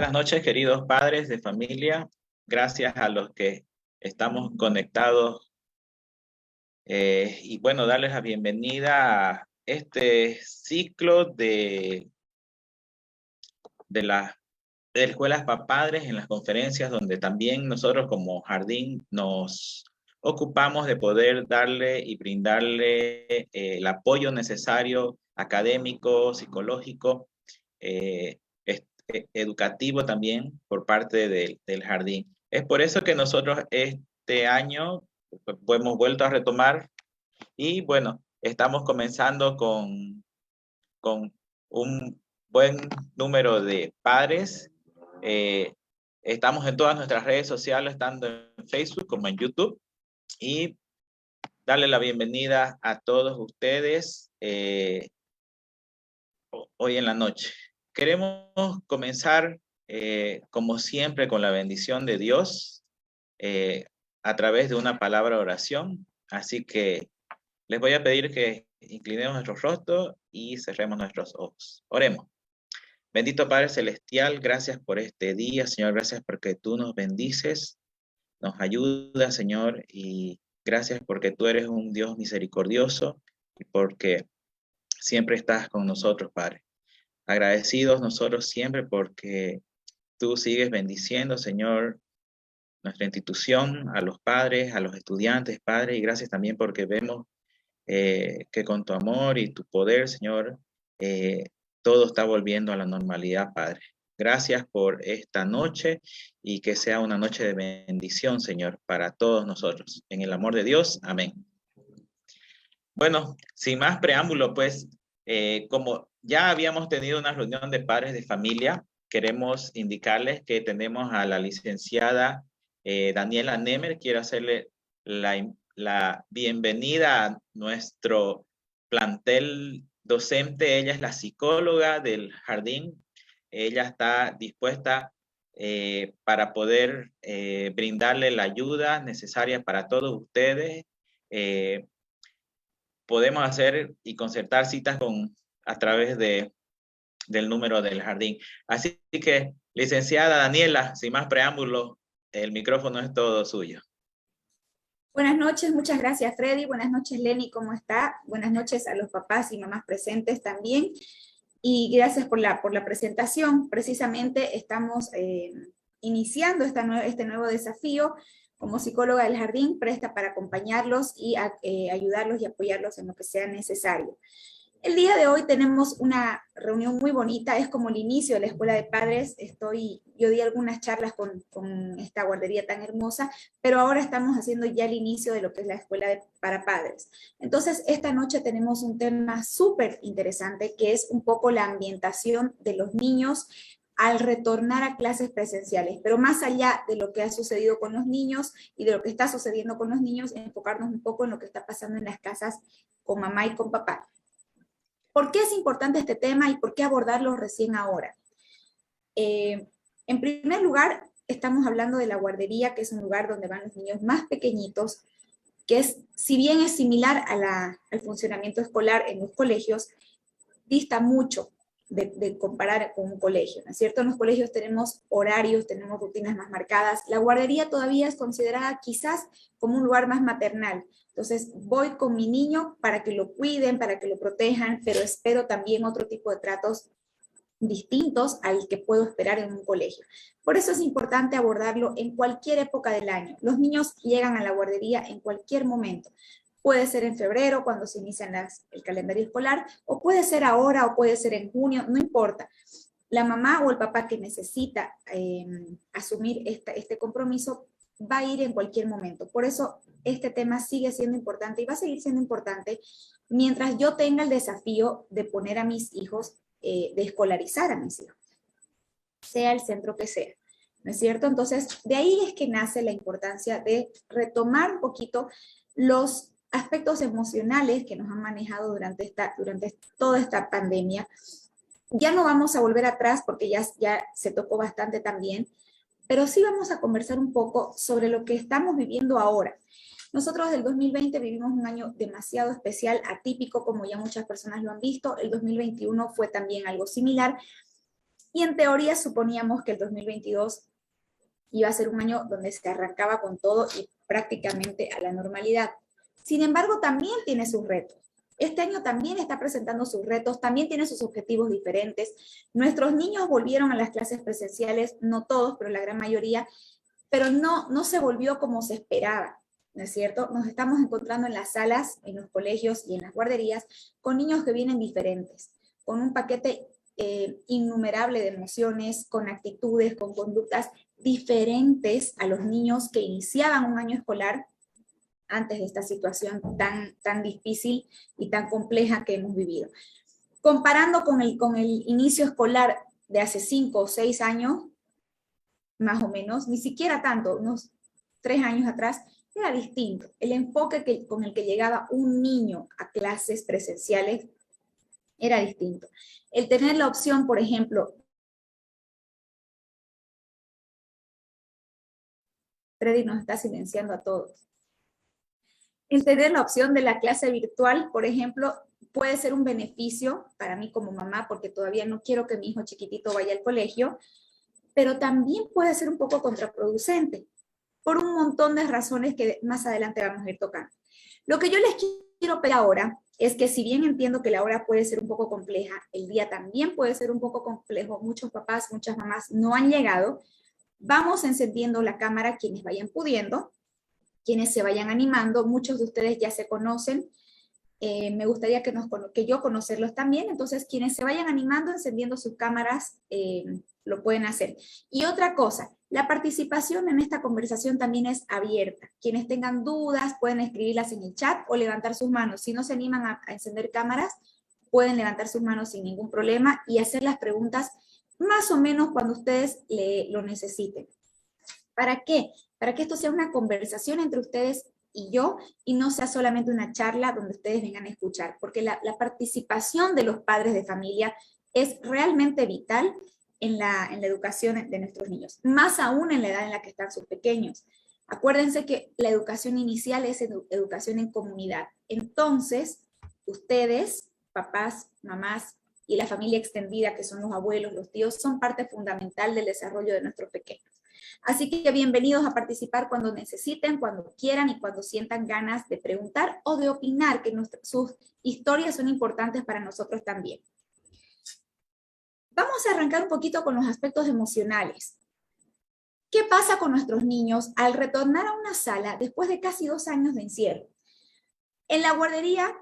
Buenas noches, queridos padres de familia. Gracias a los que estamos conectados. Y bueno, darles la bienvenida a este ciclo de las escuelas para padres en las conferencias, donde también nosotros como jardín nos ocupamos de poder darle y brindarle el apoyo necesario académico, psicológico, educativo también por parte del jardín. Es por eso que nosotros este año pues, hemos vuelto a retomar y bueno, estamos comenzando con un buen número de padres. Estamos en todas nuestras redes sociales, tanto en Facebook como en YouTube, y darle la bienvenida a todos ustedes hoy en la noche. Queremos comenzar, como siempre, con la bendición de Dios a través de una palabra de oración. Así que les voy a pedir que inclinemos nuestros rostros y cerremos nuestros ojos. Oremos. Bendito Padre Celestial, gracias por este día, Señor. Gracias porque tú nos bendices, nos ayudas, Señor. Y gracias porque tú eres un Dios misericordioso y porque siempre estás con nosotros, Padre. Agradecidos nosotros siempre porque tú sigues bendiciendo, Señor, nuestra institución, a los padres, a los estudiantes, Padre, y gracias también porque vemos que con tu amor y tu poder, Señor, todo está volviendo a la normalidad, Padre. Gracias por esta noche y que sea una noche de bendición, Señor, para todos nosotros. En el amor de Dios, amén. Bueno, sin más preámbulo, pues, como ya habíamos tenido una reunión de padres de familia, queremos indicarles que tenemos a la licenciada Daniela Nemer. Quiero hacerle la bienvenida a nuestro plantel docente. Ella es la psicóloga del jardín. Ella está dispuesta para poder brindarle la ayuda necesaria para todos ustedes. Podemos hacer y concertar citas a través del número del jardín. Así que, licenciada Daniela, sin más preámbulos, el micrófono es todo suyo. Buenas noches, muchas gracias Freddy. Buenas noches Lenny, ¿cómo está? Buenas noches a los papás y mamás presentes también. Y gracias por la presentación. Precisamente estamos iniciando este nuevo desafío. Como psicóloga del jardín, presta para acompañarlos y ayudarlos y apoyarlos en lo que sea necesario. El día de hoy tenemos una reunión muy bonita, es como el inicio de la escuela de padres. Yo di algunas charlas con esta guardería tan hermosa, pero ahora estamos haciendo ya el inicio de lo que es la escuela para padres. Entonces, esta noche tenemos un tema súper interesante, que es un poco la ambientación de los niños al retornar a clases presenciales, pero más allá de lo que ha sucedido con los niños y de lo que está sucediendo con los niños, enfocarnos un poco en lo que está pasando en las casas con mamá y con papá. ¿Por qué es importante este tema y por qué abordarlo recién ahora? En primer lugar, estamos hablando de la guardería, que es un lugar donde van los niños más pequeñitos, que si bien es similar al funcionamiento escolar en los colegios, dista mucho de comparar con un colegio, ¿no es cierto? En los colegios tenemos horarios, tenemos rutinas más marcadas. La guardería todavía es considerada quizás como un lugar más maternal. Entonces voy con mi niño para que lo cuiden, para que lo protejan, pero espero también otro tipo de tratos distintos al que puedo esperar en un colegio. Por eso es importante abordarlo en cualquier época del año. Los niños llegan a la guardería en cualquier momento. Puede ser en febrero, cuando se inicia el calendario escolar, o puede ser ahora, o puede ser en junio, no importa. La mamá o el papá que necesita asumir este compromiso va a ir en cualquier momento. Por eso este tema sigue siendo importante y va a seguir siendo importante mientras yo tenga el desafío de poner a mis hijos, de escolarizar a mis hijos, sea el centro que sea, ¿no es cierto? Entonces, de ahí es que nace la importancia de retomar un poquito los aspectos emocionales que nos han manejado durante toda esta pandemia. Ya no vamos a volver atrás porque ya se tocó bastante también, pero sí vamos a conversar un poco sobre lo que estamos viviendo ahora. Nosotros del 2020 vivimos un año demasiado especial, atípico, como ya muchas personas lo han visto. El 2021 fue también algo similar, Y en teoría suponíamos que el 2022 iba a ser un año donde se arrancaba con todo y prácticamente a la normalidad. Sin embargo, también tiene sus retos. Este año también está presentando sus retos, también tiene sus objetivos diferentes. Nuestros niños volvieron a las clases presenciales, no todos, pero la gran mayoría, pero no se volvió como se esperaba, ¿no es cierto? Nos estamos encontrando en las salas, en los colegios y en las guarderías con niños que vienen diferentes, con un paquete innumerable de emociones, con actitudes, con conductas diferentes a los niños que iniciaban un año escolar antes de esta situación tan difícil y tan compleja que hemos vivido. Comparando con el inicio escolar de hace 5 o 6 años, más o menos, ni siquiera tanto, unos 3 años atrás, era distinto. El enfoque con el que llegaba un niño a clases presenciales era distinto. El tener la opción, por ejemplo, Freddy nos está silenciando a todos. El tener la opción de la clase virtual, por ejemplo, puede ser un beneficio para mí como mamá, porque todavía no quiero que mi hijo chiquitito vaya al colegio, pero también puede ser un poco contraproducente, por un montón de razones que más adelante vamos a ir tocando. Lo que yo les quiero pedir ahora es que, si bien entiendo que la hora puede ser un poco compleja, el día también puede ser un poco complejo, muchos papás, muchas mamás no han llegado, vamos encendiendo la cámara quienes vayan pudiendo, quienes se vayan animando, muchos de ustedes ya se conocen, me gustaría que yo conocerlos también, entonces quienes se vayan animando, encendiendo sus cámaras, lo pueden hacer. Y otra cosa, la participación en esta conversación también es abierta. Quienes tengan dudas pueden escribirlas en el chat o levantar sus manos. Si no se animan a encender cámaras, pueden levantar sus manos sin ningún problema y hacer las preguntas más o menos cuando ustedes lo necesiten. ¿Para qué? Para que esto sea una conversación entre ustedes y yo, y no sea solamente una charla donde ustedes vengan a escuchar, porque la participación de los padres de familia es realmente vital en la educación de nuestros niños, más aún en la edad en la que están sus pequeños. Acuérdense que la educación inicial es educación en comunidad. Entonces, ustedes, papás, mamás y la familia extendida, que son los abuelos, los tíos, son parte fundamental del desarrollo de nuestros pequeños. Así que bienvenidos a participar cuando necesiten, cuando quieran y cuando sientan ganas de preguntar o de opinar, que sus historias son importantes para nosotros también. Vamos a arrancar un poquito con los aspectos emocionales. ¿Qué pasa con nuestros niños al retornar a una sala después de casi 2 años de encierro? En la guardería,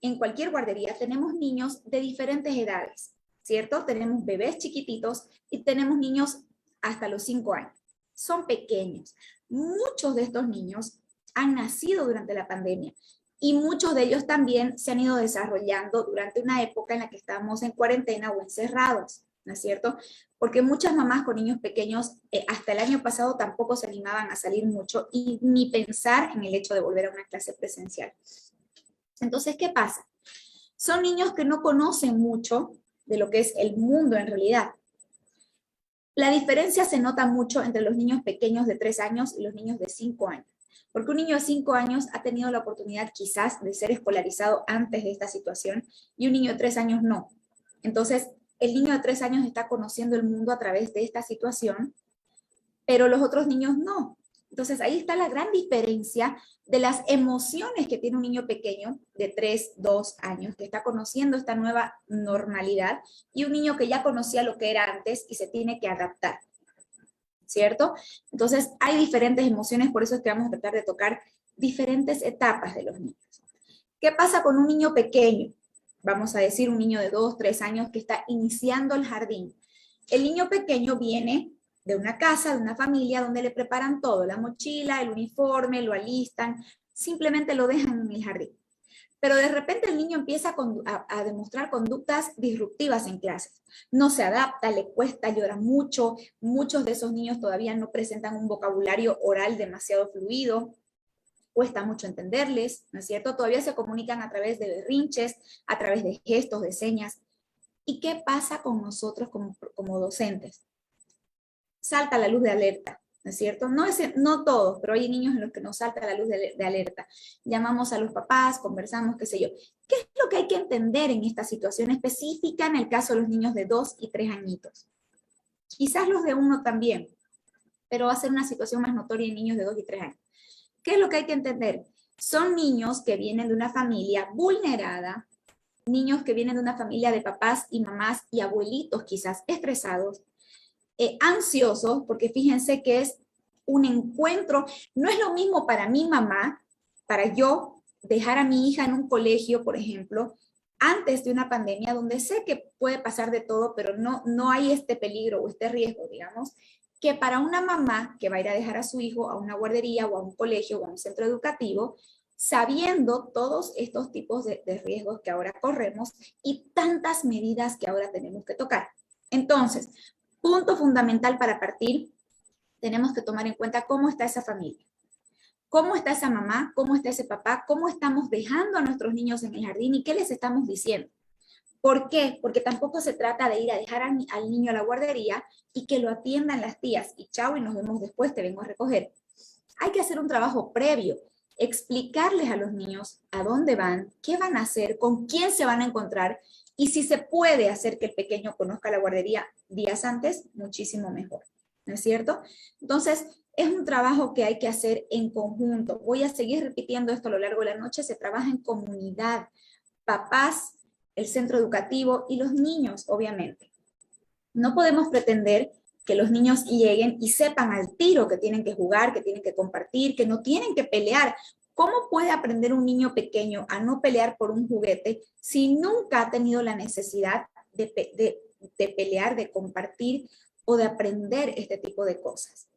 en cualquier guardería, tenemos niños de diferentes edades, ¿cierto? Tenemos bebés chiquititos y tenemos niños hasta los 5 años. Son pequeños. Muchos de estos niños han nacido durante la pandemia y muchos de ellos también se han ido desarrollando durante una época en la que estábamos en cuarentena o encerrados, ¿no es cierto? Porque muchas mamás con niños pequeños hasta el año pasado tampoco se animaban a salir mucho y ni pensar en el hecho de volver a una clase presencial. Entonces, ¿qué pasa? Son niños que no conocen mucho de lo que es el mundo en realidad. La diferencia se nota mucho entre los niños pequeños de 3 años y los niños de 5 años. Porque un niño de 5 años ha tenido la oportunidad quizás de ser escolarizado antes de esta situación y un niño de 3 años no. Entonces, el niño de 3 años está conociendo el mundo a través de esta situación, pero los otros niños no. Entonces, ahí está la gran diferencia de las emociones que tiene un niño pequeño de 3, 2 años, que está conociendo esta nueva normalidad, y un niño que ya conocía lo que era antes y se tiene que adaptar, ¿cierto? Entonces, hay diferentes emociones, por eso es que vamos a tratar de tocar diferentes etapas de los niños. ¿Qué pasa con un niño pequeño? Vamos a decir un niño de 2, 3 años que está iniciando el jardín. El niño pequeño viene de una casa, de una familia donde le preparan todo, la mochila, el uniforme, lo alistan, simplemente lo dejan en el jardín. Pero de repente el niño empieza a demostrar conductas disruptivas en clases. No se adapta, le cuesta, llora mucho. Muchos de esos niños todavía no presentan un vocabulario oral demasiado fluido. Cuesta mucho entenderles, ¿no es cierto? Todavía se comunican a través de berrinches, a través de gestos, de señas. ¿Y qué pasa con nosotros como docentes? Salta la luz de alerta, ¿no es cierto? No todos, pero hay niños en los que nos salta la luz de alerta. Llamamos a los papás, conversamos, qué sé yo. ¿Qué es lo que hay que entender en esta situación específica en el caso de los niños de 2 y 3 añitos? Quizás los de 1 también, pero va a ser una situación más notoria en niños de 2 y 3 años. ¿Qué es lo que hay que entender? Son niños que vienen de una familia vulnerada, niños que vienen de una familia de papás y mamás y abuelitos quizás estresados, ansiosos, porque fíjense que es un encuentro, no es lo mismo para mi mamá, para yo dejar a mi hija en un colegio, por ejemplo, antes de una pandemia, donde sé que puede pasar de todo, pero no hay este peligro o este riesgo, digamos, que para una mamá que va a ir a dejar a su hijo a una guardería o a un colegio o a un centro educativo, sabiendo todos estos tipos de riesgos que ahora corremos y tantas medidas que ahora tenemos que tocar. Entonces, punto fundamental para partir, tenemos que tomar en cuenta cómo está esa familia. ¿Cómo está esa mamá? ¿Cómo está ese papá? ¿Cómo estamos dejando a nuestros niños en el jardín? ¿Y qué les estamos diciendo? ¿Por qué? Porque tampoco se trata de ir a dejar al niño a la guardería y que lo atiendan las tías y chao y nos vemos después, te vengo a recoger. Hay que hacer un trabajo previo, explicarles a los niños a dónde van, qué van a hacer, con quién se van a encontrar y si se puede hacer que el pequeño conozca la guardería días antes, muchísimo mejor, ¿no es cierto? Entonces, es un trabajo que hay que hacer en conjunto. Voy a seguir repitiendo esto a lo largo de la noche, se trabaja en comunidad, papás, el centro educativo y los niños, obviamente. No podemos pretender que los niños lleguen y sepan al tiro que tienen que jugar, que tienen que compartir, que no tienen que pelear. ¿Cómo puede aprender un niño pequeño a no pelear por un juguete si nunca ha tenido la necesidad de pelear, de compartir o de aprender este tipo de cosas?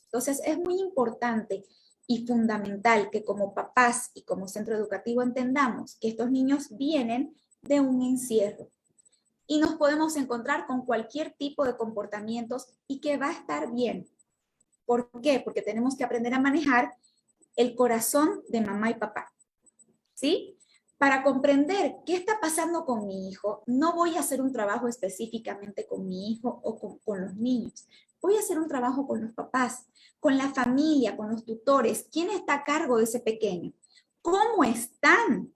Entonces, es muy importante y fundamental que como papás y como centro educativo entendamos que estos niños vienen de un encierro y nos podemos encontrar con cualquier tipo de comportamientos y que va a estar bien. ¿Por qué? Porque tenemos que aprender a manejar el corazón de mamá y papá, ¿sí? Para comprender qué está pasando con mi hijo, no voy a hacer un trabajo específicamente con mi hijo o con los niños. Voy a hacer un trabajo con los papás, con la familia, con los tutores. ¿Quién está a cargo de ese pequeño? ¿Cómo están?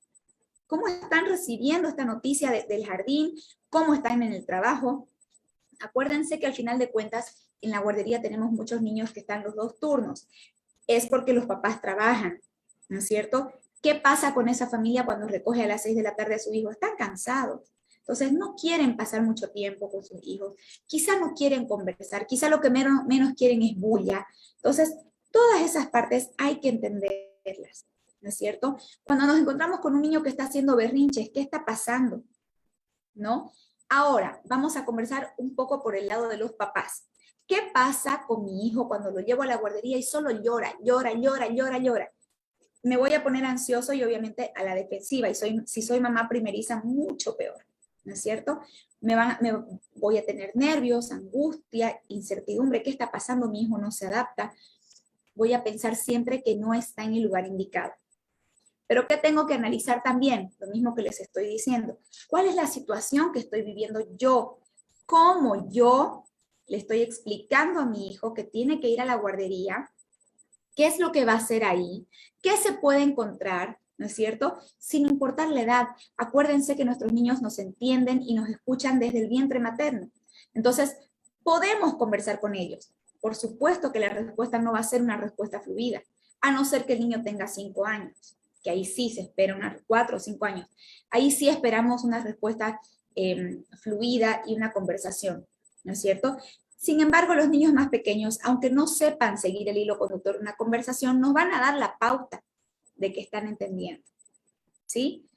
¿Cómo están recibiendo esta noticia del jardín? ¿Cómo están en el trabajo? Acuérdense que al final de cuentas, en la guardería tenemos muchos niños que están los 2 turnos. Es porque los papás trabajan, ¿no es cierto? ¿Qué pasa con esa familia cuando recoge a las 6 de la tarde a su hijo? Están cansados. Entonces no quieren pasar mucho tiempo con sus hijos. Quizá no quieren conversar. Quizá lo que menos quieren es bulla. Entonces, todas esas partes hay que entenderlas, ¿no es cierto? Cuando nos encontramos con un niño que está haciendo berrinches, ¿qué está pasando? ¿No? Ahora, vamos a conversar un poco por el lado de los papás. ¿Qué pasa con mi hijo cuando lo llevo a la guardería y solo llora, llora, llora, llora, llora? Me voy a poner ansioso y obviamente a la defensiva. Y si soy mamá primeriza, mucho peor, ¿no es cierto? Voy a tener nervios, angustia, incertidumbre. ¿Qué está pasando? Mi hijo no se adapta. Voy a pensar siempre que no está en el lugar indicado. Pero ¿qué tengo que analizar también? Lo mismo que les estoy diciendo. ¿Cuál es la situación que estoy viviendo yo? ¿Cómo yo le estoy explicando a mi hijo que tiene que ir a la guardería? ¿Qué es lo que va a hacer ahí? ¿Qué se puede encontrar? ¿No es cierto? Sin importar la edad. Acuérdense que nuestros niños nos entienden y nos escuchan desde el vientre materno. Entonces, podemos conversar con ellos. Por supuesto que la respuesta no va a ser una respuesta fluida, a no ser que el niño tenga 5 años, que ahí sí se espera 4 o 5 años. Ahí sí esperamos una respuesta fluida y una conversación, ¿no es cierto? Sin embargo, los niños más pequeños, aunque no sepan seguir el hilo conductor de una conversación, nos van a dar la pauta de que están entendiendo, ¿sí?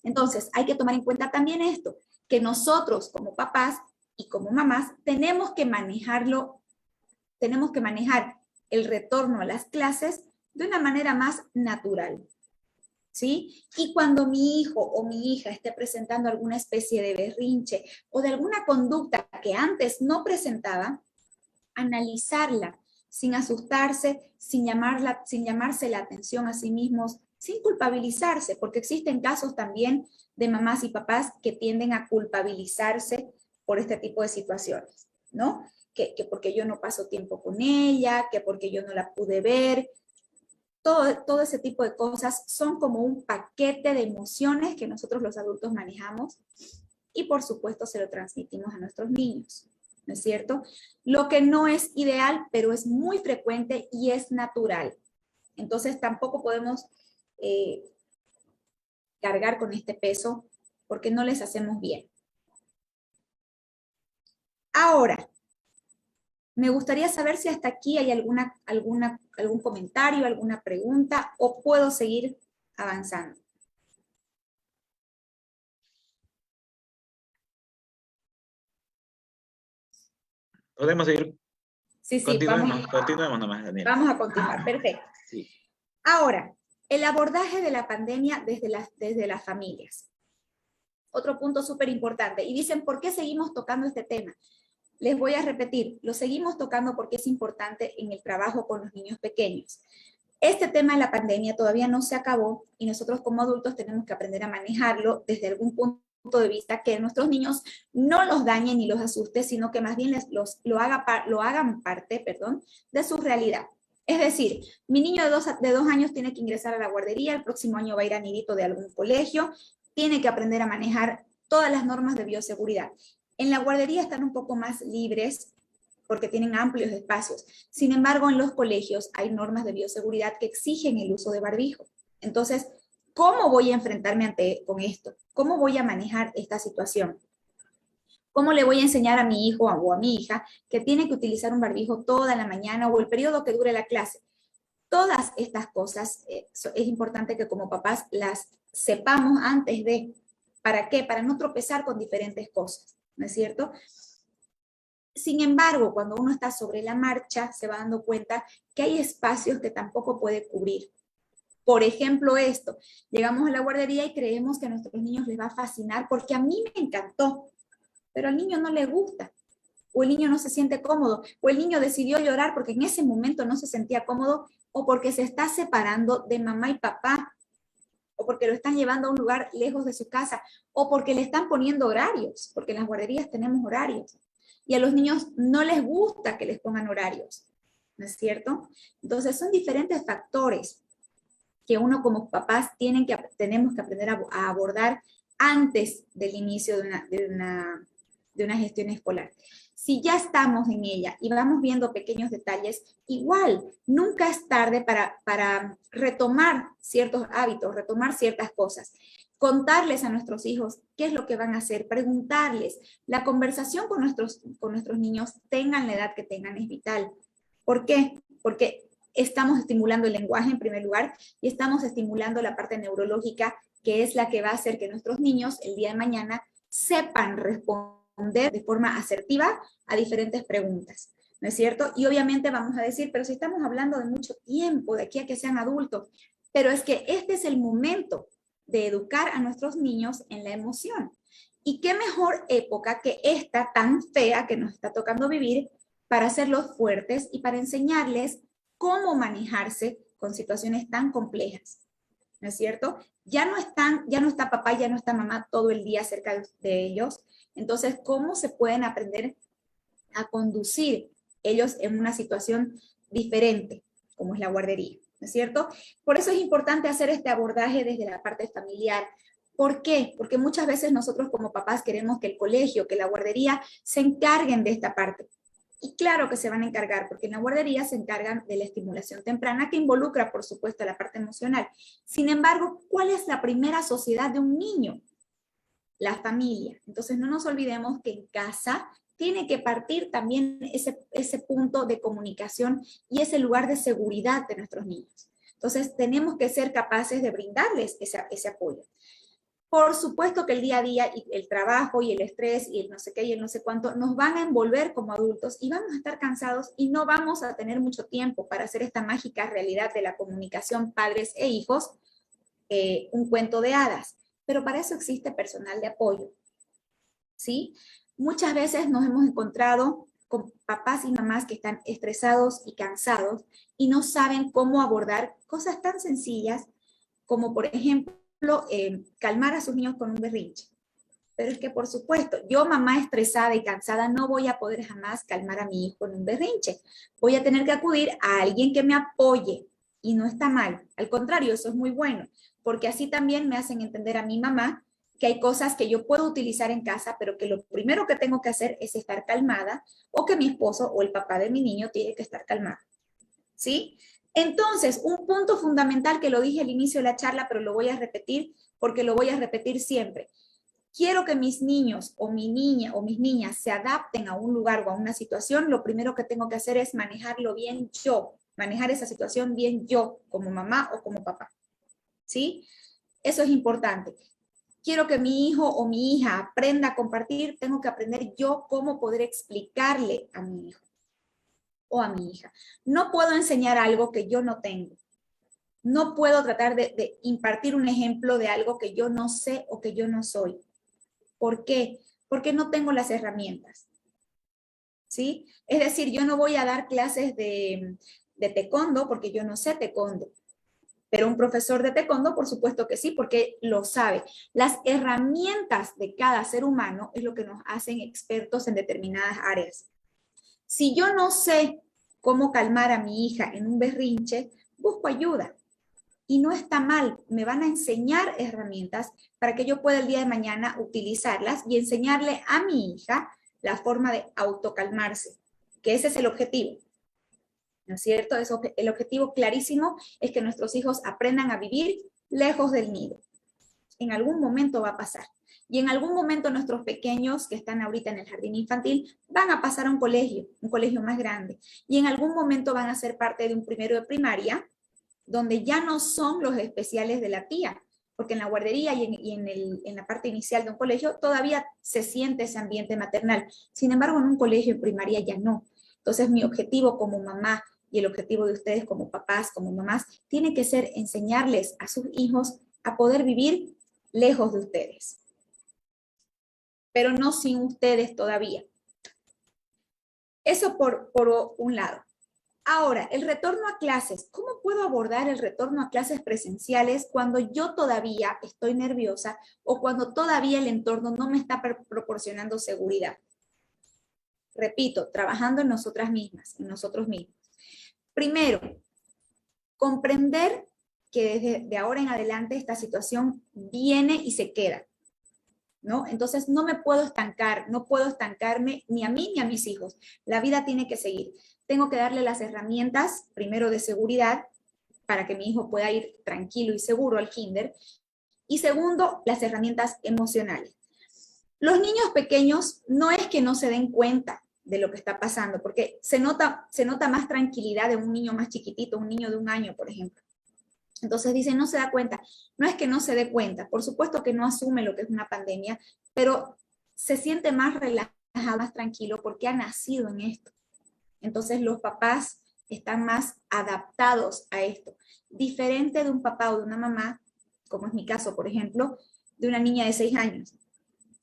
Entonces, hay que tomar en cuenta también esto, que nosotros como papás y como mamás tenemos que manejar el retorno a las clases de una manera más natural, ¿sí? Y cuando mi hijo o mi hija esté presentando alguna especie de berrinche o de alguna conducta que antes no presentaba, analizarla sin asustarse, sin llamarse la atención a sí mismos, sin culpabilizarse, porque existen casos también de mamás y papás que tienden a culpabilizarse por este tipo de situaciones, ¿no? Que porque yo no paso tiempo con ella, que porque yo no la pude ver. Todo ese tipo de cosas son como un paquete de emociones que nosotros los adultos manejamos y por supuesto se lo transmitimos a nuestros niños, ¿no es cierto? Lo que no es ideal, pero es muy frecuente y es natural. Entonces tampoco podemos cargar con este peso porque no les hacemos bien. Ahora, me gustaría saber si hasta aquí hay algún comentario, alguna pregunta, o puedo seguir avanzando. Podemos seguir. Sí, Continuemos nomás, Daniela. Vamos a continuar, perfecto. Sí. Ahora, el abordaje de la pandemia desde las familias. Otro punto súper importante. Y dicen, ¿por qué seguimos tocando este tema? Les voy a repetir, lo seguimos tocando porque es importante en el trabajo con los niños pequeños. Este tema de la pandemia todavía no se acabó y nosotros como adultos tenemos que aprender a manejarlo desde algún punto de vista que nuestros niños no los dañen ni los asuste, sino que más bien lo hagan parte de su realidad. Es decir, mi niño de dos años tiene que ingresar a la guardería, el próximo año va a ir a nidito de algún colegio, tiene que aprender a manejar todas las normas de bioseguridad. En la guardería están un poco más libres porque tienen amplios espacios. Sin embargo, en los colegios hay normas de bioseguridad que exigen el uso de barbijo. Entonces, ¿cómo voy a enfrentarme con esto? ¿Cómo voy a manejar esta situación? ¿Cómo le voy a enseñar a mi hijo o a mi hija que tiene que utilizar un barbijo toda la mañana o el periodo que dure la clase? Todas estas cosas es importante que como papás las sepamos antes de. ¿Para qué? Para no tropezar con diferentes cosas, ¿no es cierto? Sin embargo, cuando uno está sobre la marcha, se va dando cuenta que hay espacios que tampoco puede cubrir. Por ejemplo, esto, llegamos a la guardería y creemos que a nuestros niños les va a fascinar porque a mí me encantó, pero al niño no le gusta, o el niño no se siente cómodo, o el niño decidió llorar porque en ese momento no se sentía cómodo, o porque se está separando de mamá y papá, o porque lo están llevando a un lugar lejos de su casa, o porque le están poniendo horarios, porque en las guarderías tenemos horarios. Y a los niños no les gusta que les pongan horarios, ¿no es cierto? Entonces son diferentes factores que uno como papás tenemos que aprender a abordar antes del inicio de una gestión escolar. Si ya estamos en ella y vamos viendo pequeños detalles, igual, nunca es tarde para retomar ciertos hábitos, retomar ciertas cosas. Contarles a nuestros hijos qué es lo que van a hacer, preguntarles. La conversación con nuestros niños, tengan la edad que tengan, es vital. ¿Por qué? Porque estamos estimulando el lenguaje en primer lugar y estamos estimulando la parte neurológica, que es la que va a hacer que nuestros niños el día de mañana sepan responder de forma asertiva a diferentes preguntas, ¿no es cierto? Y obviamente vamos a decir, pero si estamos hablando de mucho tiempo, de aquí a que sean adultos, pero es que este es el momento de educar a nuestros niños en la emoción. Y qué mejor época que esta tan fea que nos está tocando vivir para hacerlos fuertes y para enseñarles cómo manejarse con situaciones tan complejas, ¿no es cierto? Ya no está papá, ya no está mamá todo el día cerca de ellos. Entonces, ¿cómo se pueden aprender a conducir ellos en una situación diferente, como es la guardería, ¿no es cierto? Por eso es importante hacer este abordaje desde la parte familiar. ¿Por qué? Porque muchas veces nosotros como papás queremos que el colegio, que la guardería se encarguen de esta parte. Y claro que se van a encargar, porque en la guardería se encargan de la estimulación temprana, que involucra, por supuesto, la parte emocional. Sin embargo, ¿cuál es la primera sociedad de un niño? La familia. Entonces, no nos olvidemos que en casa tiene que partir también ese punto de comunicación y ese lugar de seguridad de nuestros niños. Entonces, tenemos que ser capaces de brindarles ese apoyo. Por supuesto que el día a día y el trabajo y el estrés y el no sé qué y el no sé cuánto nos van a envolver como adultos y vamos a estar cansados y no vamos a tener mucho tiempo para hacer esta mágica realidad de la comunicación padres e hijos, un cuento de hadas. Pero para eso existe personal de apoyo, ¿sí? Muchas veces nos hemos encontrado con papás y mamás que están estresados y cansados y no saben cómo abordar cosas tan sencillas como, por ejemplo, calmar a sus niños con un berrinche. Pero es que, por supuesto, yo, mamá estresada y cansada, no voy a poder jamás calmar a mi hijo con un berrinche. Voy a tener que acudir a alguien que me apoye. Y no está mal. Al contrario, eso es muy bueno. Porque así también me hacen entender a mi mamá que hay cosas que yo puedo utilizar en casa, pero que lo primero que tengo que hacer es estar calmada, o que mi esposo o el papá de mi niño tiene que estar calmado, ¿sí? Entonces, un punto fundamental que lo dije al inicio de la charla, pero lo voy a repetir porque lo voy a repetir siempre. Quiero que mis niños o mi niña o mis niñas se adapten a un lugar o a una situación, lo primero que tengo que hacer es manejarlo bien yo, manejar esa situación bien yo, como mamá o como papá, ¿sí? Eso es importante. Quiero que mi hijo o mi hija aprenda a compartir, tengo que aprender yo cómo poder explicarle a mi hijo o a mi hija. No puedo enseñar algo que yo no tengo. No puedo tratar de impartir un ejemplo de algo que yo no sé o que yo no soy. ¿Por qué? Porque no tengo las herramientas, ¿sí? Es decir, yo no voy a dar clases de taekwondo porque yo no sé taekwondo. Pero un profesor de taekwondo, por supuesto que sí, porque lo sabe. Las herramientas de cada ser humano es lo que nos hacen expertos en determinadas áreas. Si yo no sé cómo calmar a mi hija en un berrinche, busco ayuda. Y no está mal, me van a enseñar herramientas para que yo pueda el día de mañana utilizarlas y enseñarle a mi hija la forma de autocalmarse, que ese es el objetivo. ¿No es cierto? El objetivo clarísimo es que nuestros hijos aprendan a vivir lejos del nido. En algún momento va a pasar. Y en algún momento nuestros pequeños que están ahorita en el jardín infantil van a pasar a un colegio más grande. Y en algún momento van a ser parte de un primero de primaria, donde ya no son los especiales de la tía, porque en la guardería y en la parte inicial de un colegio todavía se siente ese ambiente maternal. Sin embargo, en un colegio en primaria ya no. Entonces, mi objetivo como mamá y el objetivo de ustedes como papás, como mamás, tiene que ser enseñarles a sus hijos a poder vivir lejos de ustedes, pero no sin ustedes todavía. Eso por un lado. Ahora, el retorno a clases. ¿Cómo puedo abordar el retorno a clases presenciales cuando yo todavía estoy nerviosa o cuando todavía el entorno no me está proporcionando seguridad? Repito, trabajando en nosotras mismas, en nosotros mismos. Primero, comprender que desde ahora en adelante esta situación viene y se queda, ¿no? Entonces no me puedo estancar, no puedo estancarme ni a mí ni a mis hijos. La vida tiene que seguir. Tengo que darle las herramientas, primero de seguridad, para que mi hijo pueda ir tranquilo y seguro al kinder. Y segundo, las herramientas emocionales. Los niños pequeños no es que no se den cuenta de lo que está pasando, porque se nota más tranquilidad de un niño más chiquitito, un niño de 1 año, por ejemplo. Entonces dicen, no se da cuenta. No es que no se dé cuenta, por supuesto que no asume lo que es una pandemia, pero se siente más relajado, más tranquilo porque ha nacido en esto. Entonces los papás están más adaptados a esto. Diferente de un papá o de una mamá, como es mi caso, por ejemplo, de una niña de 6 años,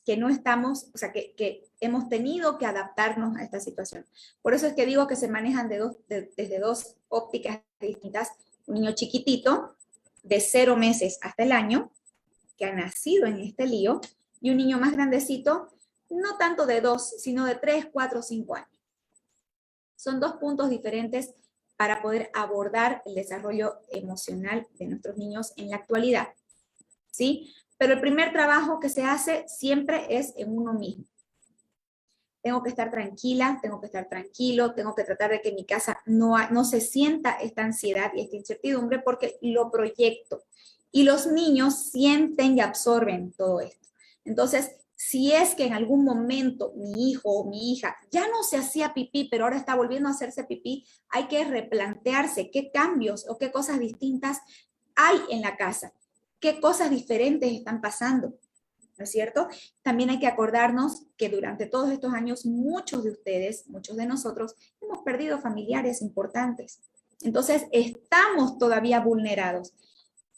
que no estamos, o sea, que hemos tenido que adaptarnos a esta situación. Por eso es que digo que se manejan desde dos ópticas distintas. Un niño chiquitito, de 0 meses hasta el año, que ha nacido en este lío, y un niño más grandecito, no tanto de 2, sino de 3, 4, 5 años. Son 2 puntos diferentes para poder abordar el desarrollo emocional de nuestros niños en la actualidad, ¿sí? Pero el primer trabajo que se hace siempre es en uno mismo. Tengo que estar tranquila, tengo que estar tranquilo, tengo que tratar de que en mi casa no se sienta esta ansiedad y esta incertidumbre porque lo proyecto. Y los niños sienten y absorben todo esto. Entonces, si es que en algún momento mi hijo o mi hija ya no se hacía pipí, pero ahora está volviendo a hacerse pipí, hay que replantearse qué cambios o qué cosas distintas hay en la casa, qué cosas diferentes están pasando. ¿No es cierto? También hay que acordarnos que durante todos estos años muchos de ustedes, muchos de nosotros, hemos perdido familiares importantes. Entonces, estamos todavía vulnerados.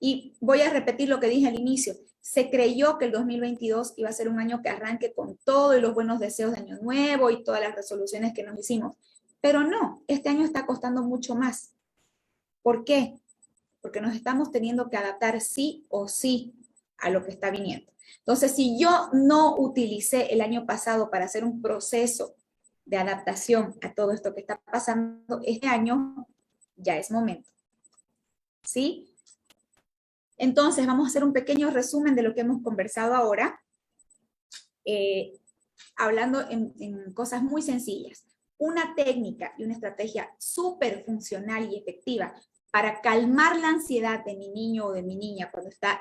Y voy a repetir lo que dije al inicio. Se creyó que el 2022 iba a ser un año que arranque con todo y los buenos deseos de Año Nuevo y todas las resoluciones que nos hicimos. Pero no, este año está costando mucho más. ¿Por qué? Porque nos estamos teniendo que adaptar sí o sí a lo que está viniendo. Entonces, si yo no utilicé el año pasado para hacer un proceso de adaptación a todo esto que está pasando, este año ya es momento. ¿Sí? Entonces, vamos a hacer un pequeño resumen de lo que hemos conversado ahora, hablando en cosas muy sencillas. Una técnica y una estrategia súper funcional y efectiva para calmar la ansiedad de mi niño o de mi niña cuando está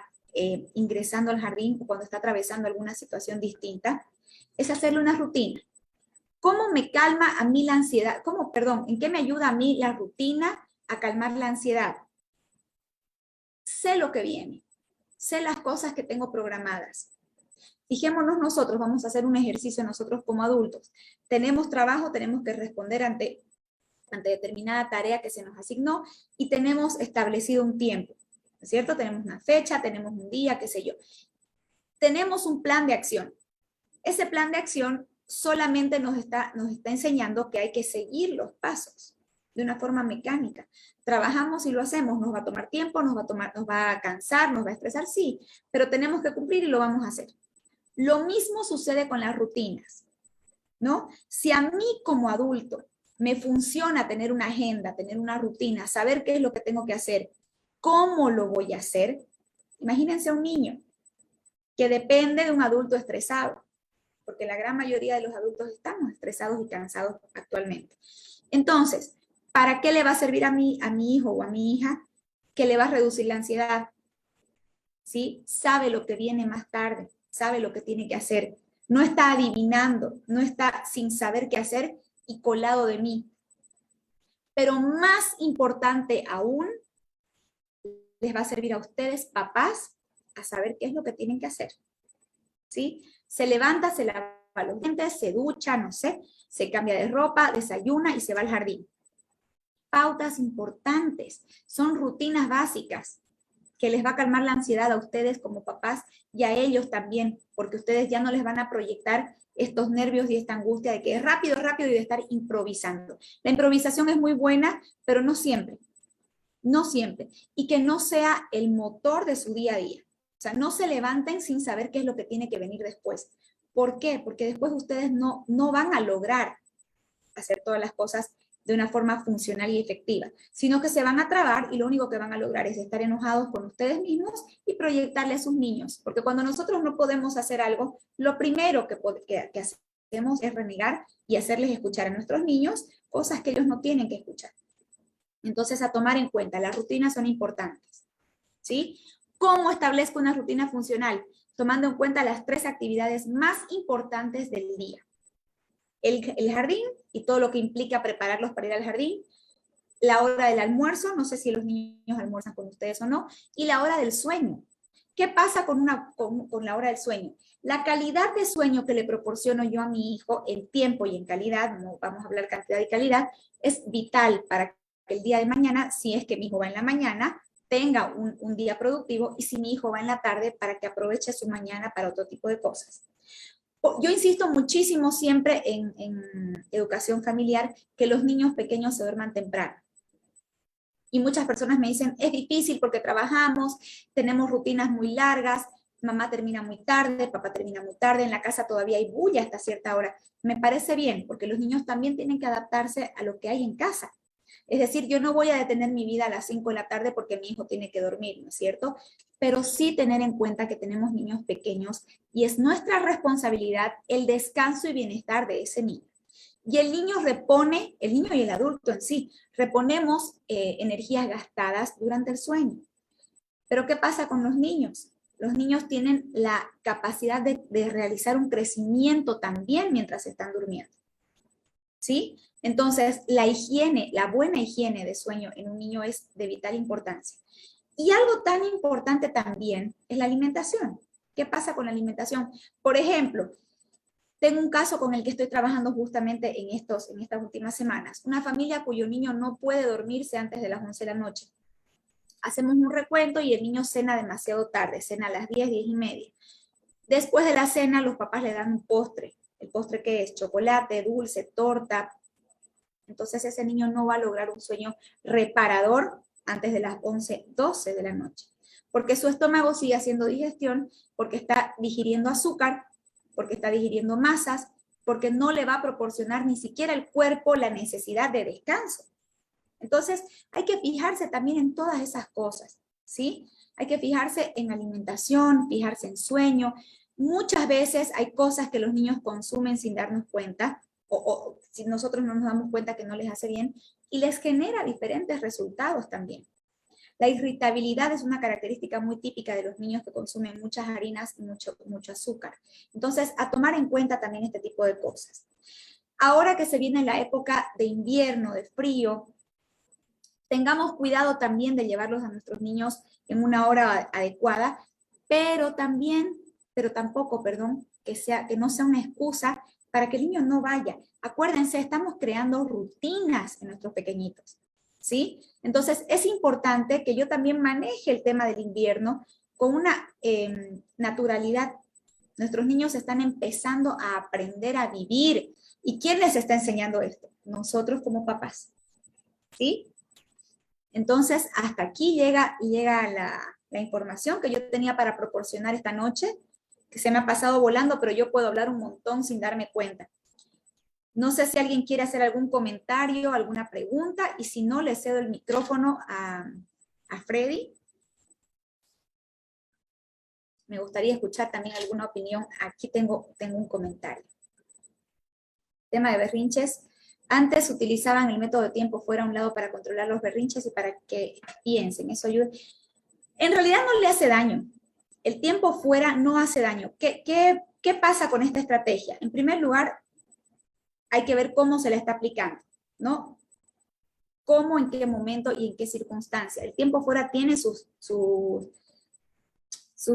ingresando al jardín o cuando está atravesando alguna situación distinta, es hacerle una rutina. ¿Cómo me calma a mí la ansiedad? ¿En qué me ayuda a mí la rutina a calmar la ansiedad? Sé lo que viene, sé las cosas que tengo programadas. Fijémonos nosotros, vamos a hacer un ejercicio nosotros como adultos. Tenemos trabajo, tenemos que responder ante determinada tarea que se nos asignó y tenemos establecido un tiempo, ¿no es cierto? Tenemos una fecha, tenemos un día, qué sé yo. Tenemos un plan de acción. Ese plan de acción solamente nos está enseñando que hay que seguir los pasos de una forma mecánica. Trabajamos y lo hacemos, nos va a tomar tiempo, nos va a cansar, nos va a estresar, sí, pero tenemos que cumplir y lo vamos a hacer. Lo mismo sucede con las rutinas, ¿no? Si a mí como adulto me funciona tener una agenda, tener una rutina, saber qué es lo que tengo que hacer, cómo lo voy a hacer, imagínense a un niño que depende de un adulto estresado, porque la gran mayoría de los adultos estamos estresados y cansados actualmente. Entonces, ¿para qué le va a servir a mi hijo o a mi hija que le va a reducir la ansiedad? ¿Sí? Sabe lo que viene más tarde, sabe lo que tiene que hacer. No está adivinando, no está sin saber qué hacer y colado de mí. Pero más importante aún, les va a servir a ustedes, papás, a saber qué es lo que tienen que hacer. ¿Sí? Se levanta, se lava los dientes, se ducha, no sé, se cambia de ropa, desayuna y se va al jardín. Pautas importantes, son rutinas básicas que les va a calmar la ansiedad a ustedes como papás y a ellos también, porque ustedes ya no les van a proyectar estos nervios y esta angustia de que es rápido, rápido y de estar improvisando. La improvisación es muy buena, pero no siempre, no siempre. Y que no sea el motor de su día a día. O sea, no se levanten sin saber qué es lo que tiene que venir después. ¿Por qué? Porque después ustedes no van a lograr hacer todas las cosas de una forma funcional y efectiva, sino que se van a trabar y lo único que van a lograr es estar enojados con ustedes mismos y proyectarle a sus niños. Porque cuando nosotros no podemos hacer algo, lo primero que hacemos es renegar y hacerles escuchar a nuestros niños cosas que ellos no tienen que escuchar. Entonces, a tomar en cuenta, las rutinas son importantes, ¿sí? ¿Cómo establezco una rutina funcional? Tomando en cuenta las 3 actividades más importantes del día. El jardín y todo lo que implica prepararlos para ir al jardín, la hora del almuerzo, no sé si los niños almuerzan con ustedes o no, y la hora del sueño. ¿Qué pasa con la hora del sueño? La calidad de sueño que le proporciono yo a mi hijo en tiempo y en calidad, no vamos a hablar cantidad y calidad, es vital para que el día de mañana, si es que mi hijo va en la mañana, tenga un día productivo, y si mi hijo va en la tarde, para que aproveche su mañana para otro tipo de cosas. Yo insisto muchísimo siempre en educación familiar que los niños pequeños se duerman temprano. Y muchas personas me dicen, es difícil porque trabajamos, tenemos rutinas muy largas, mamá termina muy tarde, papá termina muy tarde, en la casa todavía hay bulla hasta cierta hora. Me parece bien, porque los niños también tienen que adaptarse a lo que hay en casa. Es decir, yo no voy a detener mi vida a las 5 de la tarde porque mi hijo tiene que dormir, ¿no es cierto? Pero sí tener en cuenta que tenemos niños pequeños y es nuestra responsabilidad el descanso y bienestar de ese niño. Y el niño repone, el niño y el adulto en sí, reponemos energías gastadas durante el sueño. Pero ¿qué pasa con los niños? Los niños tienen la capacidad de realizar un crecimiento también mientras están durmiendo. ¿Sí? Entonces, la buena higiene de sueño en un niño es de vital importancia. Y algo tan importante también es la alimentación. ¿Qué pasa con la alimentación? Por ejemplo, tengo un caso con el que estoy trabajando justamente en estas últimas semanas. Una familia cuyo niño no puede dormirse antes de las 11 de la noche. Hacemos un recuento y el niño cena demasiado tarde, cena a las 10, 10 y media. Después de la cena, los papás le dan un postre. ¿El postre qué es? Chocolate, dulce, torta. Entonces ese niño no va a lograr un sueño reparador antes de las 11, 12 de la noche. Porque su estómago sigue haciendo digestión, porque está digiriendo azúcar, porque está digiriendo masas, porque no le va a proporcionar ni siquiera el cuerpo la necesidad de descanso. Entonces hay que fijarse también en todas esas cosas, ¿sí? Hay que fijarse en alimentación, fijarse en sueño. Muchas veces hay cosas que los niños consumen sin darnos cuenta, o si nosotros no nos damos cuenta que no les hace bien, y les genera diferentes resultados también. La irritabilidad es una característica muy típica de los niños que consumen muchas harinas y mucho azúcar. Entonces, a tomar en cuenta también este tipo de cosas. Ahora que se viene la época de invierno, de frío, tengamos cuidado también de llevarlos a nuestros niños en una hora adecuada, pero tampoco, que no sea una excusa para que el niño no vaya. Acuérdense, estamos creando rutinas en nuestros pequeñitos, ¿sí? Entonces, es importante que yo también maneje el tema del invierno con una naturalidad. Nuestros niños están empezando a aprender a vivir. ¿Y quién les está enseñando esto? Nosotros como papás, ¿sí? Entonces, hasta aquí llega la información que yo tenía para proporcionar esta noche, que se me ha pasado volando, pero yo puedo hablar un montón sin darme cuenta. No sé si alguien quiere hacer algún comentario, alguna pregunta, y si no, le cedo el micrófono a Freddy. Me gustaría escuchar también alguna opinión. Aquí tengo un comentario. Tema de berrinches. Antes utilizaban el método de tiempo fuera a un lado para controlar los berrinches y para que piensen. Eso ayuda. En realidad no le hace daño. El tiempo fuera no hace daño. ¿Qué pasa con esta estrategia? En primer lugar, hay que ver cómo se la está aplicando, ¿no? Cómo, en qué momento y en qué circunstancia. El tiempo fuera tiene sus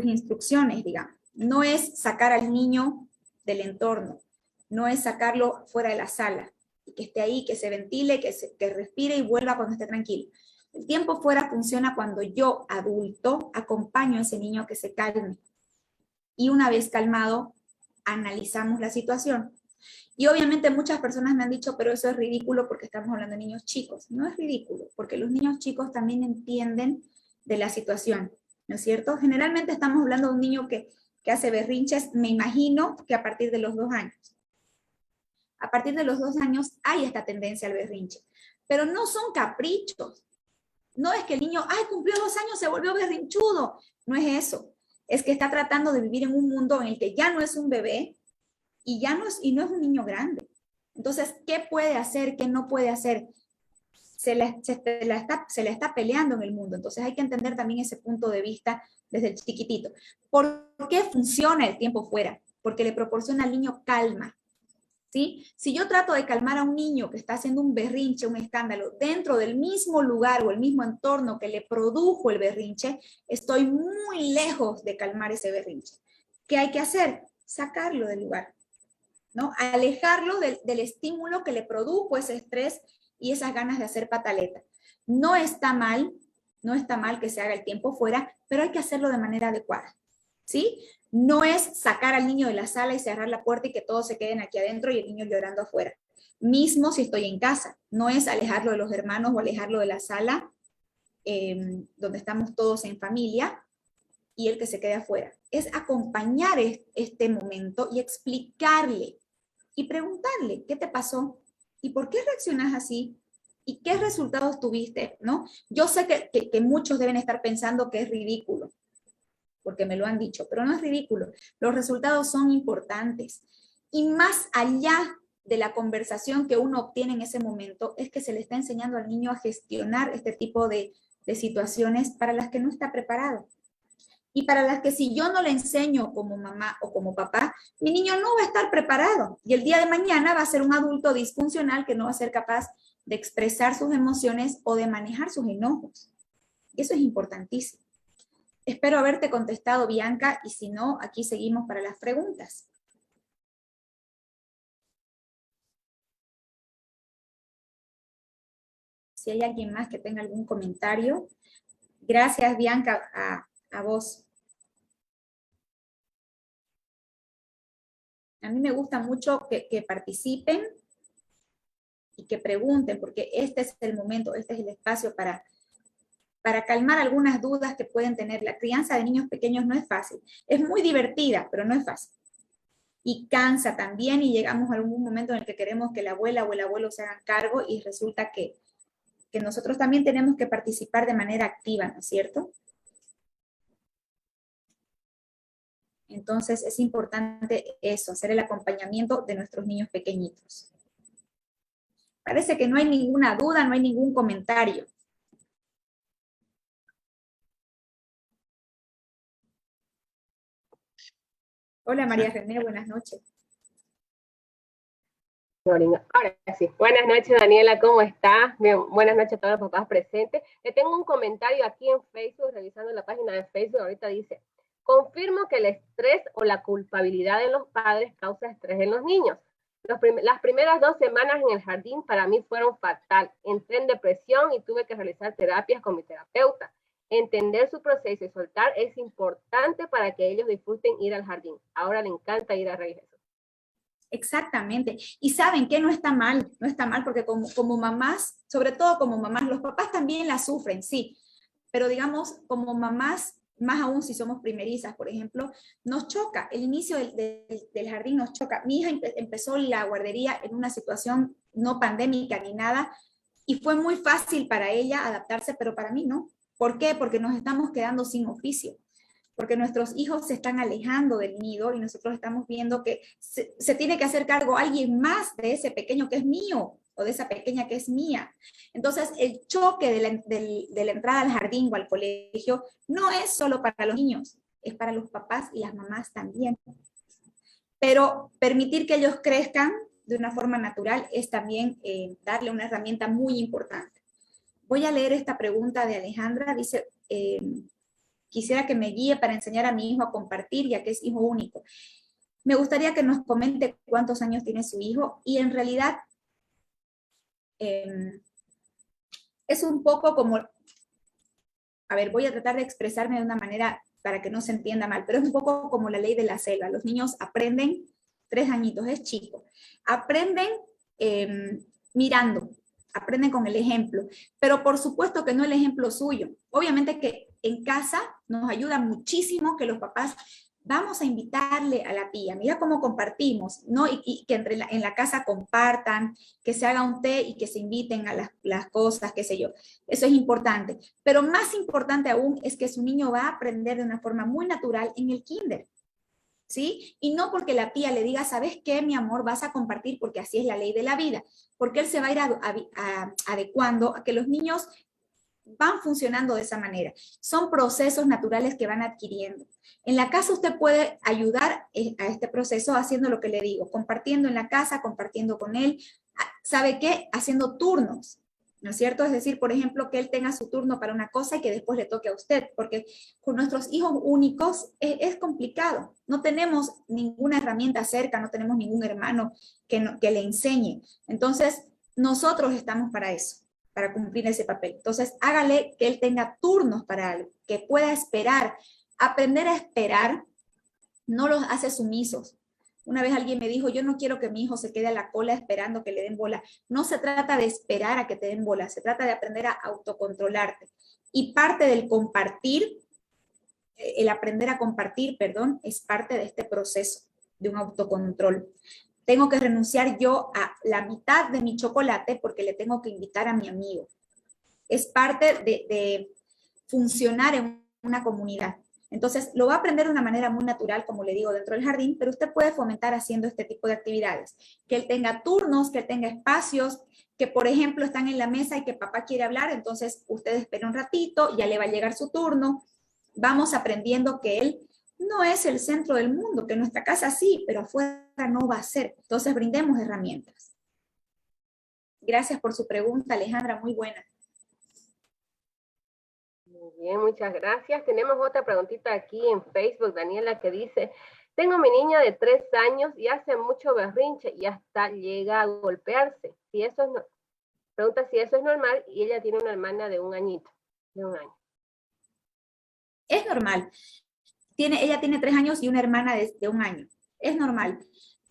instrucciones, digamos. No es sacar al niño del entorno, no es sacarlo fuera de la sala, y que esté ahí, que se ventile, que respire y vuelva cuando esté tranquilo. El tiempo fuera funciona cuando yo, adulto, acompaño a ese niño que se calme. Y una vez calmado, analizamos la situación. Y obviamente muchas personas me han dicho, pero eso es ridículo porque estamos hablando de niños chicos. No es ridículo, porque los niños chicos también entienden de la situación, ¿no es cierto? Generalmente estamos hablando de un niño que hace berrinches, me imagino que a partir de los 2 años. A partir de los 2 años hay esta tendencia al berrinche, pero no son caprichos. No es que el niño, ay, cumplió 2 años, se volvió berrinchudo. No es eso. Es que está tratando de vivir en un mundo en el que ya no es un bebé y no es un niño grande. Entonces, ¿qué puede hacer? ¿Qué no puede hacer? Se la está peleando en el mundo. Entonces hay que entender también ese punto de vista desde el chiquitito. ¿Por qué funciona el tiempo fuera? Porque le proporciona al niño calma. ¿Sí? Si yo trato de calmar a un niño que está haciendo un berrinche, un escándalo, dentro del mismo lugar o el mismo entorno que le produjo el berrinche, estoy muy lejos de calmar ese berrinche. ¿Qué hay que hacer? Sacarlo del lugar, ¿no? Alejarlo del estímulo que le produjo ese estrés y esas ganas de hacer pataleta. No está mal que se haga el tiempo fuera, pero hay que hacerlo de manera adecuada, ¿sí? No es sacar al niño de la sala y cerrar la puerta y que todos se queden aquí adentro y el niño llorando afuera. Mismo si estoy en casa, no es alejarlo de los hermanos o alejarlo de la sala donde estamos todos en familia y el que se quede afuera. Es acompañar este momento y explicarle y preguntarle, ¿qué te pasó? ¿Y por qué reaccionas así? ¿Y qué resultados tuviste? ¿No? Yo sé que muchos deben estar pensando que es ridículo, porque me lo han dicho, pero no es ridículo. Los resultados son importantes. Y más allá de la conversación que uno obtiene en ese momento, es que se le está enseñando al niño a gestionar este tipo de situaciones para las que no está preparado. Y para las que si yo no le enseño como mamá o como papá, mi niño no va a estar preparado. Y el día de mañana va a ser un adulto disfuncional que no va a ser capaz de expresar sus emociones o de manejar sus enojos. Y eso es importantísimo. Espero haberte contestado, Bianca, y si no, aquí seguimos para las preguntas. Si hay alguien más que tenga algún comentario. Gracias, Bianca, a vos. A mí me gusta mucho que participen y que pregunten, porque este es el momento, este es el espacio para calmar algunas dudas que pueden tener. La crianza de niños pequeños no es fácil. Es muy divertida, pero no es fácil. Y cansa también y llegamos a algún momento en el que queremos que la abuela o el abuelo se hagan cargo y resulta que nosotros también tenemos que participar de manera activa, ¿no es cierto? Entonces es importante eso, hacer el acompañamiento de nuestros niños pequeñitos. Parece que no hay ninguna duda, no hay ningún comentario. Hola María René, buenas noches. Ahora sí. Buenas noches, Daniela, ¿cómo estás? Bien, buenas noches a todos los papás presentes. Le tengo un comentario aquí en Facebook, revisando la página de Facebook, ahorita dice: confirmo que el estrés o la culpabilidad de los padres causa estrés en los niños. Las primeras 2 semanas en el jardín para mí fueron fatal. Entré en depresión y tuve que realizar terapias con mi terapeuta. Entender su proceso y soltar es importante para que ellos disfruten ir al jardín. Ahora le encanta ir a Rey Jesús. Exactamente. Y saben que no está mal porque como mamás, sobre todo como mamás, los papás también la sufren, sí, pero digamos, como mamás, más aún si somos primerizas, por ejemplo, nos choca, el inicio del jardín nos choca. Mi hija empezó la guardería en una situación no pandémica ni nada, y fue muy fácil para ella adaptarse, pero para mí no. ¿Por qué? Porque nos estamos quedando sin oficio, porque nuestros hijos se están alejando del nido y nosotros estamos viendo que se tiene que hacer cargo alguien más de ese pequeño que es mío o de esa pequeña que es mía. Entonces, el choque de la entrada al jardín o al colegio no es solo para los niños, es para los papás y las mamás también. Pero permitir que ellos crezcan de una forma natural es también darle una herramienta muy importante. Voy a leer esta pregunta de Alejandra, dice... quisiera que me guíe para enseñar a mi hijo a compartir, ya que es hijo único. Me gustaría que nos comente cuántos años tiene su hijo y en realidad es un poco como, a ver, voy a tratar de expresarme de una manera para que no se entienda mal, pero es un poco como la ley de la selva. Los niños aprenden, 3 añitos, es chico, aprenden mirando, aprenden con el ejemplo, pero por supuesto que no el ejemplo suyo. Obviamente que en casa nos ayuda muchísimo que los papás vamos a invitarle a la tía, mira cómo compartimos, ¿no? Y que en la casa compartan, que se haga un té y que se inviten a las cosas, qué sé yo. Eso es importante. Pero más importante aún es que su niño va a aprender de una forma muy natural en el kinder, ¿sí? Y no porque la tía le diga, ¿sabes qué, mi amor? Vas a compartir porque así es la ley de la vida. Porque él se va a ir adecuando a que los niños van funcionando de esa manera. Son procesos naturales que van adquiriendo. En la casa usted puede ayudar a este proceso haciendo lo que le digo, compartiendo en la casa, compartiendo con él. ¿Sabe qué? Haciendo turnos, ¿no es cierto? Es decir, por ejemplo, que él tenga su turno para una cosa y que después le toque a usted, porque con nuestros hijos únicos es complicado. No tenemos ninguna herramienta cerca, no tenemos ningún hermano que le enseñe. Entonces, nosotros estamos para eso, para cumplir ese papel. Entonces, hágale que él tenga turnos para algo, que pueda esperar. Aprender a esperar no los hace sumisos. Una vez alguien me dijo, yo no quiero que mi hijo se quede a la cola esperando que le den bola. No se trata de esperar a que te den bola, se trata de aprender a autocontrolarte. Y parte del compartir, el aprender a compartir, perdón, es parte de este proceso de un autocontrol. Tengo que renunciar yo a la mitad de mi chocolate porque le tengo que invitar a mi amigo. Es parte de funcionar en una comunidad. Entonces, lo va a aprender de una manera muy natural, como le digo, dentro del jardín, pero usted puede fomentar haciendo este tipo de actividades. Que él tenga turnos, que él tenga espacios, que por ejemplo están en la mesa y que papá quiere hablar, entonces usted espera un ratito, ya le va a llegar su turno. Vamos aprendiendo que él no es el centro del mundo, que en nuestra casa sí, pero afuera no va a ser. Entonces, brindemos herramientas. Gracias por su pregunta, Alejandra, muy buena. Muy bien, muchas gracias. Tenemos otra preguntita aquí en Facebook, Daniela, que dice: tengo mi niña de 3 años y hace mucho berrinche y hasta llega a golpearse. Si eso es pregunta si eso es normal, y ella tiene una hermana de 1 añito, de 1 año. Es normal. Ella tiene 3 años y una hermana de 1 año. Es normal.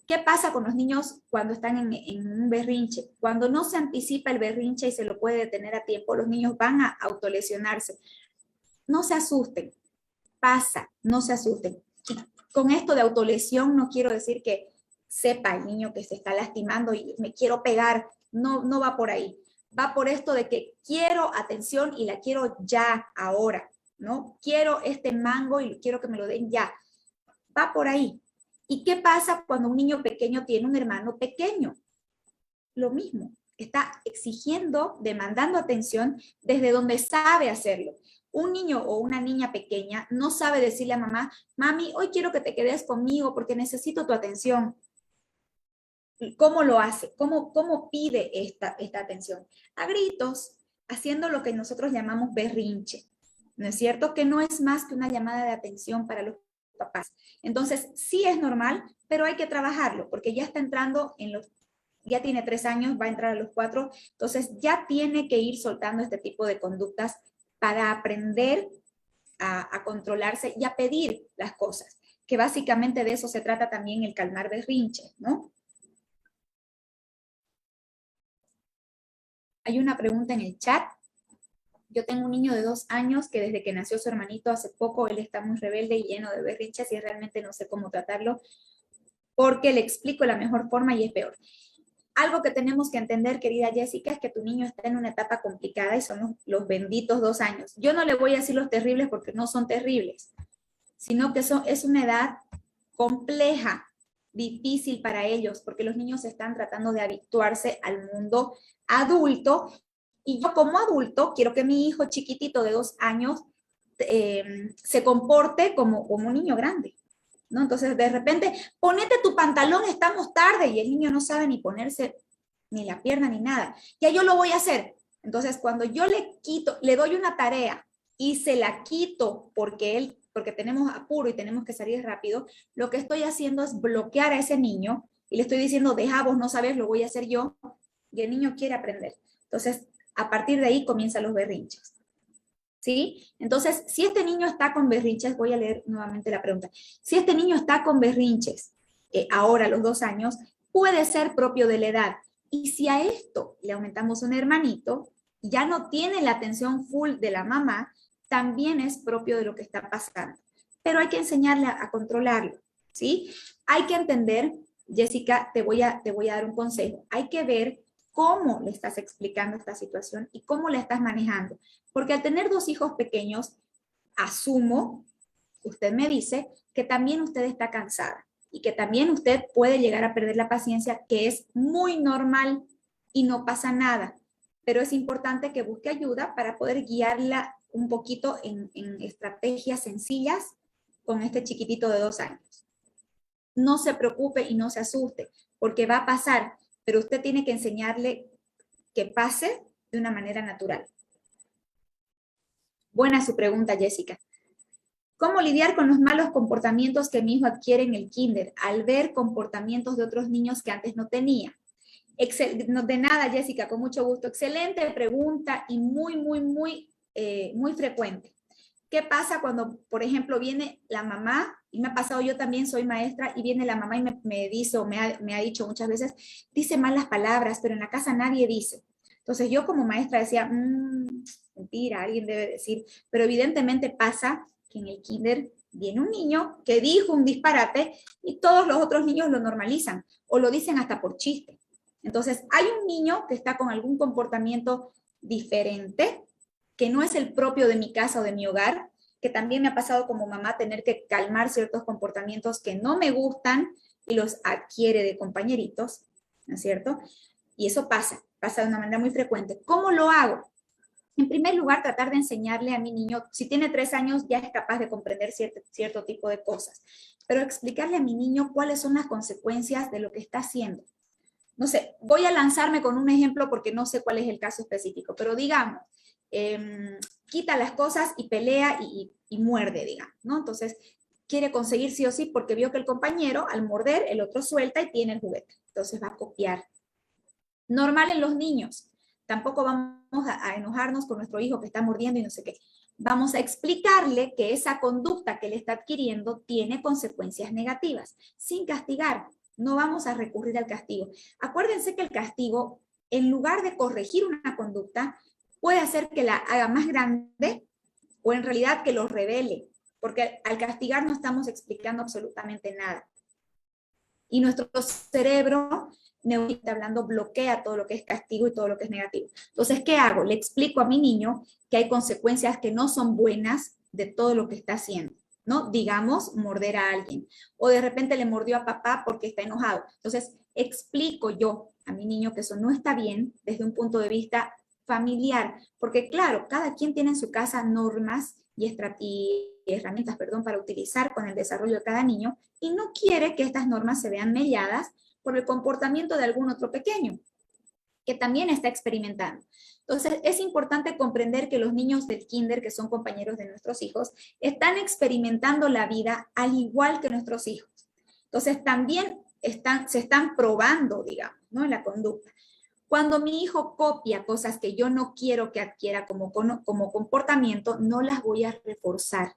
¿Qué pasa con los niños cuando están en un berrinche? Cuando no se anticipa el berrinche y se lo puede detener a tiempo, los niños van a autolesionarse. No se asusten, pasa, no se asusten. Y con esto de autolesión no quiero decir que sepa el niño que se está lastimando y me quiero pegar, no va por ahí. Va por esto de que quiero atención y la quiero ya, ahora, ¿no? Quiero este mango y quiero que me lo den ya. Va por ahí. ¿Y qué pasa cuando un niño pequeño tiene un hermano pequeño? Lo mismo, está exigiendo, demandando atención desde donde sabe hacerlo. Un niño o una niña pequeña no sabe decirle a mamá, mami, hoy quiero que te quedes conmigo porque necesito tu atención. ¿Cómo lo hace? ¿Cómo pide esta atención? A gritos, haciendo lo que nosotros llamamos berrinche. ¿No es cierto? Que no es más que una llamada de atención para los papás. Entonces, sí es normal, pero hay que trabajarlo porque ya está entrando ya tiene 3 años, va a entrar a los 4, entonces ya tiene que ir soltando este tipo de conductas para aprender a controlarse y a pedir las cosas, que básicamente de eso se trata también el calmar berrinches, ¿no? Hay una pregunta en el chat. Yo tengo un niño de 2 años que desde que nació su hermanito hace poco, él está muy rebelde y lleno de berrinches y realmente no sé cómo tratarlo porque le explico la mejor forma y es peor. Algo que tenemos que entender, querida Jessica, es que tu niño está en una etapa complicada y son los benditos 2 años. Yo no le voy a decir los terribles porque no son terribles, sino que es una edad compleja, difícil para ellos, porque los niños están tratando de habituarse al mundo adulto. Y yo como adulto quiero que mi hijo chiquitito de 2 años se comporte como un niño grande, ¿no? Entonces, de repente, ponete tu pantalón, estamos tarde, y el niño no sabe ni ponerse ni la pierna ni nada. Ya yo lo voy a hacer. Entonces, cuando yo le doy una tarea y se la quito porque tenemos apuro y tenemos que salir rápido, lo que estoy haciendo es bloquear a ese niño y le estoy diciendo, deja, vos no sabes, lo voy a hacer yo, y el niño quiere aprender. Entonces, a partir de ahí comienzan los berrinches. ¿Sí? Entonces, si este niño está con berrinches, voy a leer nuevamente la pregunta. Si este niño está con berrinches, ahora a los 2 años, puede ser propio de la edad. Y si a esto le aumentamos un hermanito, ya no tiene la atención full de la mamá, también es propio de lo que está pasando. Pero hay que enseñarle a controlarlo, ¿sí? Hay que entender, Jessica, te voy a dar un consejo. Hay que ver cómo le estás explicando esta situación y cómo la estás manejando. Porque al tener 2 hijos pequeños, asumo, usted me dice, que también usted está cansada y que también usted puede llegar a perder la paciencia, que es muy normal y no pasa nada. Pero es importante que busque ayuda para poder guiarla un poquito en estrategias sencillas con este chiquitito de 2 años. No se preocupe y no se asuste, porque va a pasar, pero usted tiene que enseñarle que pase de una manera natural. Buena su pregunta, Jessica. ¿Cómo lidiar con los malos comportamientos que mi hijo adquiere en el kinder al ver comportamientos de otros niños que antes no tenía? No, de nada, Jessica, con mucho gusto. Excelente pregunta y muy frecuente. ¿Qué pasa cuando, por ejemplo, viene la mamá? Y me ha pasado, yo también soy maestra, y viene la mamá y me dice, o me ha dicho muchas veces, dice malas palabras, pero en la casa nadie dice. Entonces yo como maestra decía, mentira, alguien debe decir, pero evidentemente pasa que en el kinder viene un niño que dijo un disparate y todos los otros niños lo normalizan o lo dicen hasta por chiste. Entonces hay un niño que está con algún comportamiento diferente, que no es el propio de mi casa o de mi hogar, que también me ha pasado como mamá tener que calmar ciertos comportamientos que no me gustan y los adquiere de compañeritos, ¿no es cierto? Y eso pasa de una manera muy frecuente. ¿Cómo lo hago? En primer lugar, tratar de enseñarle a mi niño, si tiene 3 años ya es capaz de comprender cierto tipo de cosas, pero explicarle a mi niño cuáles son las consecuencias de lo que está haciendo. No sé, voy a lanzarme con un ejemplo porque no sé cuál es el caso específico, pero digamos, quita las cosas y pelea y muerde, digamos, ¿no? Entonces, quiere conseguir sí o sí porque vio que el compañero, al morder, el otro suelta y tiene el juguete. Entonces va a copiar. Normal en los niños. Tampoco vamos a enojarnos con nuestro hijo que está mordiendo y no sé qué. Vamos a explicarle que esa conducta que él está adquiriendo tiene consecuencias negativas, sin castigar. No vamos a recurrir al castigo. Acuérdense que el castigo, en lugar de corregir una conducta, puede hacer que la haga más grande o en realidad que lo revele, porque al castigar no estamos explicando absolutamente nada. Y nuestro cerebro, neurológicamente hablando, bloquea todo lo que es castigo y todo lo que es negativo. Entonces, ¿qué hago? Le explico a mi niño que hay consecuencias que no son buenas de todo lo que está haciendo. ¿no? Digamos, morder a alguien. O de repente le mordió a papá porque está enojado. Entonces, explico yo a mi niño que eso no está bien desde un punto de vista familiar, porque claro, cada quien tiene en su casa normas y herramientas, para utilizar con el desarrollo de cada niño, y no quiere que estas normas se vean mediadas por el comportamiento de algún otro pequeño que también está experimentando. Entonces, es importante comprender que los niños del kinder, que son compañeros de nuestros hijos, están experimentando la vida al igual que nuestros hijos. Entonces, también se están probando, digamos, ¿no? En la conducta. Cuando mi hijo copia cosas que yo no quiero que adquiera como comportamiento, no las voy a reforzar.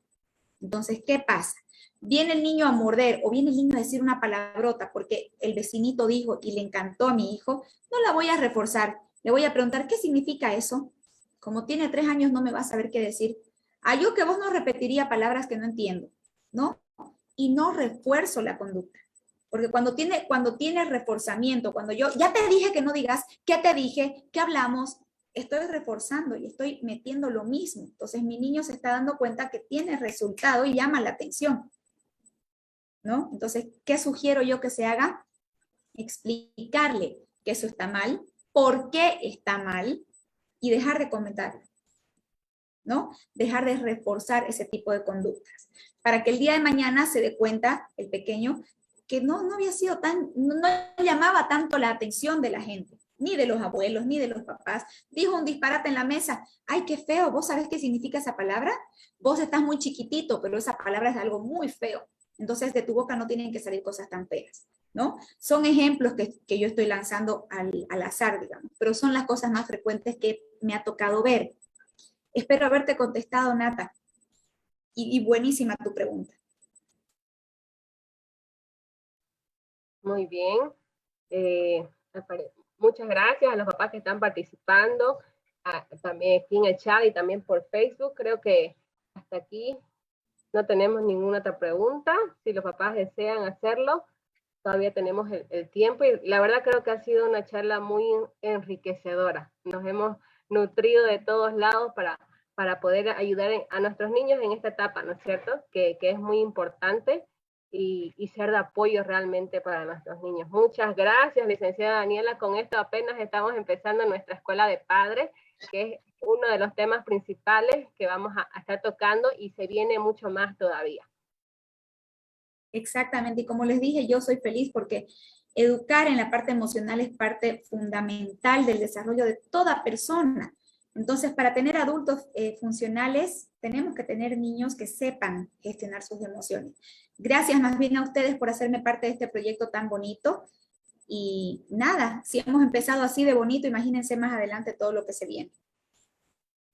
Entonces, ¿qué pasa? Viene el niño a morder o viene el niño a decir una palabrota porque el vecinito dijo y le encantó a mi hijo, no la voy a reforzar. Le voy a preguntar, ¿qué significa eso? Como tiene 3 años no me va a saber qué decir. Yo que vos no repetiría palabras que no entiendo, ¿no? Y no refuerzo la conducta. Porque cuando tiene reforzamiento, cuando yo ya te dije que no digas, ¿qué te dije? ¿Qué hablamos? Estoy reforzando y estoy metiendo lo mismo. Entonces mi niño se está dando cuenta que tiene resultado y llama la atención, ¿no? Entonces, ¿qué sugiero yo que se haga? Explicarle que eso está mal, por qué está mal y dejar de comentarlo, ¿no? Dejar de reforzar ese tipo de conductas para que el día de mañana se dé cuenta el pequeño que no había sido no llamaba tanto la atención de la gente, ni de los abuelos, ni de los papás. Dijo un disparate en la mesa. ¡Ay, qué feo! ¿Vos sabés qué significa esa palabra? Vos estás muy chiquitito, pero esa palabra es algo muy feo. Entonces, de tu boca no tienen que salir cosas tan feas, ¿no? Son ejemplos que yo estoy lanzando al azar, digamos, pero son las cosas más frecuentes que me ha tocado ver. Espero haberte contestado, Nata. Y buenísima tu pregunta. Muy bien. Muchas gracias a los papás que están participando, también aquí en el chat y también por Facebook. Creo que hasta aquí no tenemos ninguna otra pregunta. Si los papás desean hacerlo, todavía tenemos el tiempo. Y la verdad creo que ha sido una charla muy enriquecedora. Nos hemos nutrido de todos lados para poder ayudar a nuestros niños en esta etapa, ¿no es cierto? Que es muy importante. Y ser de apoyo realmente para nuestros niños. Muchas gracias, licenciada Daniela. Con esto apenas estamos empezando nuestra escuela de padres, que es uno de los temas principales que vamos a estar tocando y se viene mucho más todavía. Exactamente, y como les dije, yo soy feliz porque educar en la parte emocional es parte fundamental del desarrollo de toda persona. Entonces, para tener adultos funcionales, tenemos que tener niños que sepan gestionar sus emociones. Gracias más bien a ustedes por hacerme parte de este proyecto tan bonito. Y nada, si hemos empezado así de bonito, imagínense más adelante todo lo que se viene.